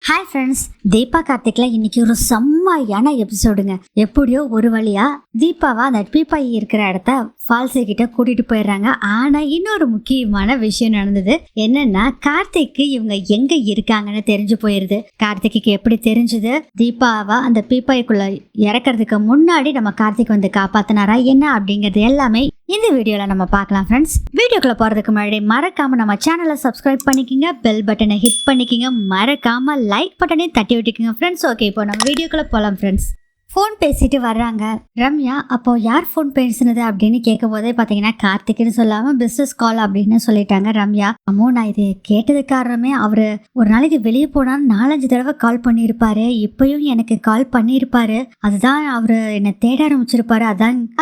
Hi friends, Deepa கார்த்திக்ல இன்னைக்கு ஒரு செம்மையான எபிசோடுங்க. எப்படியோ ஒரு வழியா தீபாவா அந்த பீப்பாய் இருக்கிற இடத்த ஃபால்ஸு கிட்ட கூட்டிட்டு போயிடுறாங்க. ஆனா இன்னொரு முக்கியமான விஷயம் நடந்தது. என்னன்னா, கார்த்திக்கு இவங்க எங்க இருக்காங்கன்னு தெரிஞ்சு போயிருது. கார்த்திக்கு எப்படி தெரிஞ்சது? தீபாவா அந்த பீப்பாய்க்குள்ள இறக்கிறதுக்கு முன்னாடி நம்ம கார்த்திக் வந்து காப்பாத்தினாரா என்ன அப்படிங்கிறது எல்லாமே இந்த வீடியோல நம்ம பார்க்கலாம் ஃப்ரெண்ட்ஸ். வீடியோக்குள்ள போறதுக்கு முன்னாடி மறக்காம நம்ம சேனலை சப்ஸ்கிரைப் பண்ணிக்கங்க, பெல் பட்டனை ஹிட் பண்ணிக்கங்க, மறக்காம லைக் பட்டனை தட்டி விட்டுக்குங்க ஃப்ரெண்ட்ஸ். ஓகே, இப்போ நம்ம வீடியோக்குள்ள போலாம் ஃப்ரெண்ட்ஸ். ஃபோன் பேசிட்டு வர்றாங்க ரம்யா. அப்போ யார் ஃபோன் பேசுனது அப்படின்னு கேட்கும் போதே பார்த்தீங்கன்னா கார்த்திக்னு சொல்லாமல் பிஸ்னஸ் கால் அப்படின்னு சொல்லிட்டாங்க ரம்யா. அம்மோ, நான் இது கேட்டது காரணமே அவர் ஒரு நாளைக்கு வெளியே போனாலும் 4-5 தடவை கால் பண்ணியிருப்பாரு. இப்பயும் எனக்கு கால் பண்ணியிருப்பாரு. அதுதான் அவர் என்னை தேட ஆரம்பிச்சிருப்பாரு.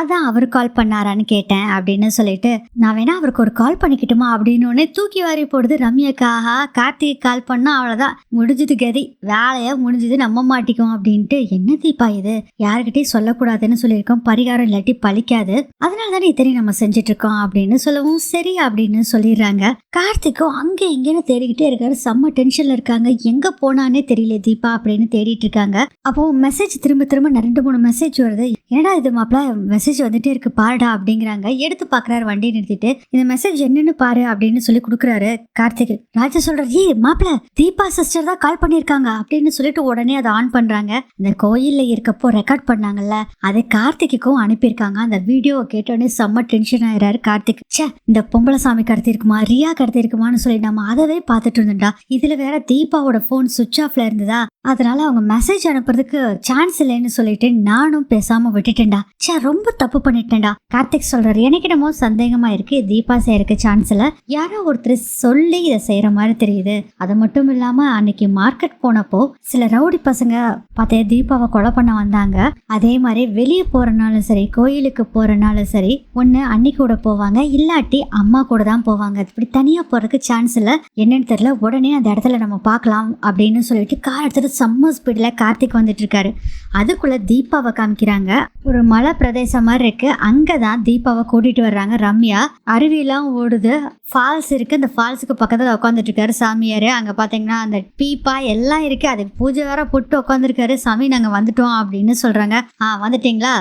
அதான் அவர் கால் பண்ணாரான்னு கேட்டேன் அப்படின்னு சொல்லிட்டு, நான் வேணா அவருக்கு ஒரு கால் பண்ணிக்கிட்டுமா அப்படின்னு தூக்கி வாரி போடுது ரம்யாக்காக. கார்த்திக் கால் பண்ணா அவ்வளோதான், முடிஞ்சது கதி, வேலையை முடிஞ்சது, நம்ம மாட்டிக்கும் அப்படின்ட்டு. என்ன தீபா இது, யாருக்கிட்டையும் சொல்லக்கூடாதுன்னு சொல்லியிருக்கோம், பரிகாரம் இல்லாட்டி பழிக்காது, அதனால தானே இத்தனை நம்ம செஞ்சுட்டு இருக்கோம் அப்படின்னு சொல்லவும் சரி அப்படின்னு சொல்லிடுறாங்க. கார்த்திக்கும் அங்கே எங்கேன்னு தேடிக்கிட்டே இருக்காரு. செம்ம டென்ஷன்ல இருக்காங்க. எங்க போனானே தெரியல தீபா அப்படின்னு தேடிட்டு இருக்காங்க. அப்போ மெசேஜ் திரும்ப 2-3 மெசேஜ் வருது. ஏன்னா இது மாப்பிள மெசேஜ் வந்துட்டே இருக்கு பாருடா அப்படிங்கிறாங்க. எடுத்து பாக்குறாரு, வண்டி நிறுத்திட்டு இந்த மெசேஜ் என்னன்னு பாரு அப்படின்னு சொல்லி கொடுக்குறாரு கார்த்திக். ராஜா சொல்றாரு, ஏ மாப்பிள, தீபா சிஸ்டர் தான் கால் பண்ணிருக்காங்க அப்படின்னு சொல்லிட்டு உடனே அதை ஆன் பண்றாங்க. இந்த கோயில்ல இருக்கப்போ ரெக்கார்ட் பண்ணாங்கல்ல, அதை கார்த்திக்கும் அனுப்பியிருக்காங்க. அந்த வீடியோவை கேட்டோடனே செம்ம டென்ஷன் ஆயிராரு கார்த்திக். சே, இந்த பொம்பளை சாமி கடத்தி இருக்குமா, ரியா கடத்தி இருக்குமான்னு சொல்லி நம்ம அதவே பார்த்துட்டு இருந்தோம்டா. இதுல வேற தீபாவோட போன் சுவிட்ச் ஆஃப்ல இருந்ததா, அதனால அவங்க மெசேஜ் அனுப்புறதுக்கு சான்ஸ் இல்லைன்னு சொல்லிட்டு நானும் பேசாம விட்டுட்டேன்டா. சே, ரொம்ப தப்பு பண்ணிட்டேன்டா. கார்த்திக் சொல்றாரு, எனக்கு என்னமோ சந்தேகமா இருக்கு, தீபா செய்யறதுக்கு சான்ஸ் இல்ல, யாரோ ஒருத்தர் சொல்லி இதை செய்யற மாதிரி தெரியுது. அது மட்டும் இல்லாம அன்னைக்கு மார்க்கெட் போனப்போ சில ரவுடி பசங்க பார்த்தே தீபாவை கொலை பண்ண வந்தாங்க. அதே மாதிரி வெளியே போறனாலும் சரி, கோயிலுக்கு போறனாலும் சரி, ஒண்ணு அண்ணி கூட போவாங்க, இல்லாட்டி அம்மா கூட தான் போவாங்க. இப்படி தனியா போறதுக்கு சான்ஸ் இல்ல. என்னன்னு தெரியல, உடனே அந்த இடத்துல நம்ம பார்க்கலாம் அப்படின்னு சொல்லிட்டு கார் எடுத்துட்டு செம்ம ஸ்பீட்ல கார்த்திக் வந்துட்டு இருக்காரு. அதுக்குள்ள தீபாவை காமிக்கிறாங்க. ஒரு மலை பிரதேசம் மாதிரி இருக்கு. அங்கதான் தீபாவை கூட்டிட்டு வர்றாங்க ரம்யா. அருவியெல்லாம் ஓடுது, ஃபால்ஸ் இருக்கு. அந்த ஃபால்ஸுக்கு பக்கத்துல உட்காந்துட்டு இருக்காரு சாமியாரு. அங்க பாத்தீங்கன்னா அந்த பீப்பா எல்லாம் இருக்கு. அதுக்கு பூஜை வேற போட்டு உட்காந்துருக்காரு. சாமி, நாங்க வந்துட்டோம் அப்படின்னு சொல்றாங்க. வந்துட்டீங்களா,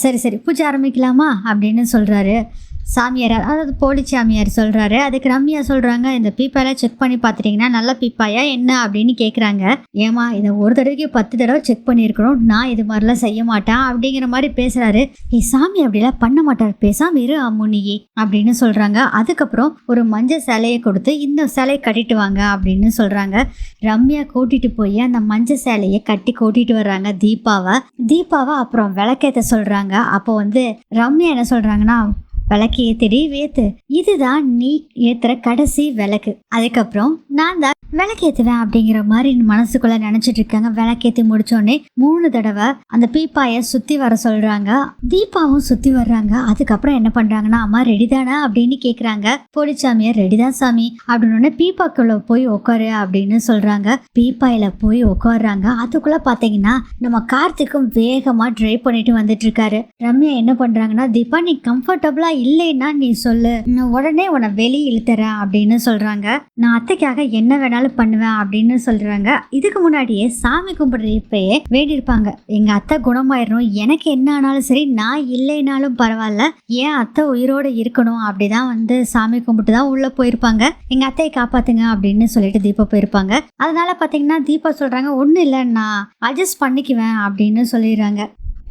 சரி பூஜை ஆரம்பிக்கலாமா அப்படின்னு சொல்றாரு சாமியார், அதாவது போலி சாமியார் சொல்றாரு. அதுக்கு ரம்யா சொல்றாங்க, இந்த பீப்பாயெல்லாம் செக் பண்ணி பார்த்துட்டீங்கன்னா நல்ல பீப்பாயா என்ன அப்படின்னு கேட்குறாங்க. ஏமா, இதை ஒரு தடவைக்கு 10 தடவை செக் பண்ணியிருக்கணும், நான் இது மாதிரிலாம் செய்ய மாட்டேன் அப்படிங்கிற மாதிரி பேசுறாரு. சாமி அப்படிலாம் பண்ண மாட்டார், பேசாம இரு அம்முனியே அப்படின்னு சொல்றாங்க. அதுக்கப்புறம் ஒரு மஞ்சள் சேலையை கொடுத்து இந்த சேலையை கட்டிட்டு வாங்க அப்படின்னு சொல்றாங்க. ரம்யா கூட்டிட்டு போய் அந்த மஞ்சள் சேலையை கட்டி கூட்டிட்டு வர்றாங்க தீபாவை. அப்புறம் விளக்கேற்ற சொல்றாங்க. அப்போ ரம்யா என்ன சொல்றாங்கன்னா, விளக்கு ஏத்திடி வேத்து, இதுதான் நீ ஏத்துற கடைசி விளக்கு, அதுக்கப்புறம் நான் தான் விளக்கு ஏத்துவேன் அப்படிங்கிற மாதிரி மனசுக்குள்ள நினைச்சிட்டு இருக்காங்க. விளக்கேத்தி முடிச்சோடனே 3 தடவை அந்த பீப்பாய சுத்தி வர சொல்றாங்க. தீபாவும் சுத்தி வர்றாங்க. அதுக்கப்புறம் என்ன பண்றாங்கன்னா, அம்மா ரெடி தானா அப்படின்னு கேக்குறாங்க. போலிச்சாமியார் ரெடிதான் சாமி அப்படின்னு பீப்பாக்குள்ள போய் உட்காரு அப்படின்னு சொல்றாங்க. பீப்பாயில போய் உட்காடுறாங்க. அதுக்குள்ள பாத்தீங்கன்னா நம்ம கார்த்திக்கும் வேகமா டிரைவ் பண்ணிட்டு வந்துட்டு இருக்காரு. ரம்யா என்ன பண்றாங்கன்னா, தீபா நீ கம்ஃபர்டபுளா இல்லைன்னா நீ சொல்லு, நான் உடனே உன்னை வெளியே இழுத்துறேன் அப்படின்னு சொல்றாங்க. நான் அத்தைக்காக என்ன வேணாலும் பண்ணுவேன் அப்படின்னு சொல்றாங்க. இதுக்கு முன்னாடியே சாமி கும்பிடுறப்பயே வேண்டியிருப்பாங்க, எங்க அத்தை குணமாயிடணும், எனக்கு என்ன ஆனாலும் சரி, நான் இல்லைனாலும் பரவாயில்ல, ஏன் அத்தை உயிரோட இருக்கணும், அப்படிதான் சாமி கும்பிட்டு தான் உள்ள போயிருப்பாங்க, எங்க அத்தையை காப்பாத்துங்க அப்படின்னு சொல்லிட்டு தீபா போயிருப்பாங்க. அதனால பாத்தீங்கன்னா தீபா சொல்றாங்க, ஒன்னும் இல்லை, நான் அட்ஜஸ்ட் பண்ணிக்குவேன் அப்படின்னு சொல்லிடுறாங்க.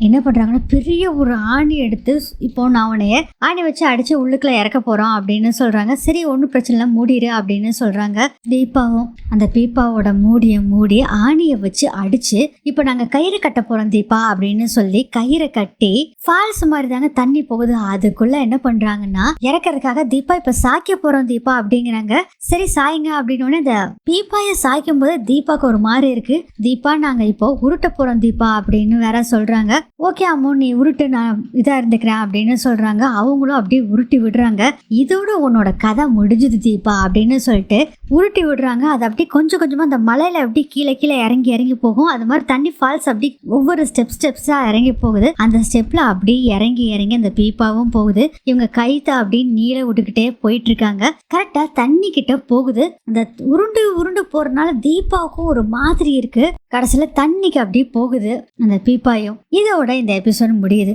என்ன பண்றாங்கன்னா, பெரிய ஒரு ஆணி எடுத்து, இப்போ நான் உன்னைய ஆணி வச்சு அடிச்சு உள்ளுக்குள்ள இறக்க போறோம் அப்படின்னு சொல்றாங்க. சரி, ஒன்றும் பிரச்சனை இல்லை, மூடிடு அப்படின்னு சொல்றாங்க. தீபாவும் அந்த பீப்பாவோட மூடி ஆணியை வச்சு அடிச்சு, இப்போ நாங்க கயிறு கட்ட போறோம் தீபா அப்படின்னு சொல்லி கயிறை கட்டி ஃபால்ஸ் மாதிரி தாங்க தண்ணி போகுது. அதுக்குள்ள என்ன பண்றாங்கன்னா, இறக்கிறதுக்காக தீபா இப்ப சாய்க்க போறோம் தீபா அப்படிங்கிறாங்க. சரி சாய்ங்க அப்படின்னு இந்த பீப்பாய சாய்க்கும் போது தீபாக்கு ஒரு மாதிரி இருக்கு. தீபா, நாங்க இப்போ உருட்ட போறோம் தீபா அப்படின்னு வேற சொல்றாங்க. ஓகே அம்மு நீ உருட்டு, நான் இதா இருந்துக்கிறேன் அப்படின்னு சொல்றாங்க. அவங்களும் அப்படியே உருட்டி விடுறாங்க. இதோட உன்னோட கதை முடிஞ்சுது தீபா அப்படின்னு சொல்லிட்டு உருட்டி விடுறாங்க. அது அப்படியே கொஞ்சம் கொஞ்சமா அந்த மலையில அப்படியே கீழே கீழே இறங்கி இறங்கி போகும். அது மாதிரி தண்ணி ஃபால்ஸ் அப்படி ஒவ்வொரு ஸ்டெப்ஸா இறங்கி போகுது. அந்த ஸ்டெப்ல அப்படியே இறங்கி இறங்கி அந்த பீப்பாவும் போகுது. இவங்க கைத்த அப்படியே நீள விட்டுக்கிட்டே போயிட்டு இருக்காங்க. கரெக்டா தண்ணி கிட்ட போகுது. அந்த உருண்டு உருண்டு போறதுனால தீபாவுக்கும் ஒரு மாதிரி இருக்கு. கடைசியில தண்ணிக்கு அப்படியே போகுது அந்த பீப்பாயும். இதோட இந்த எபிசோட் முடியுது.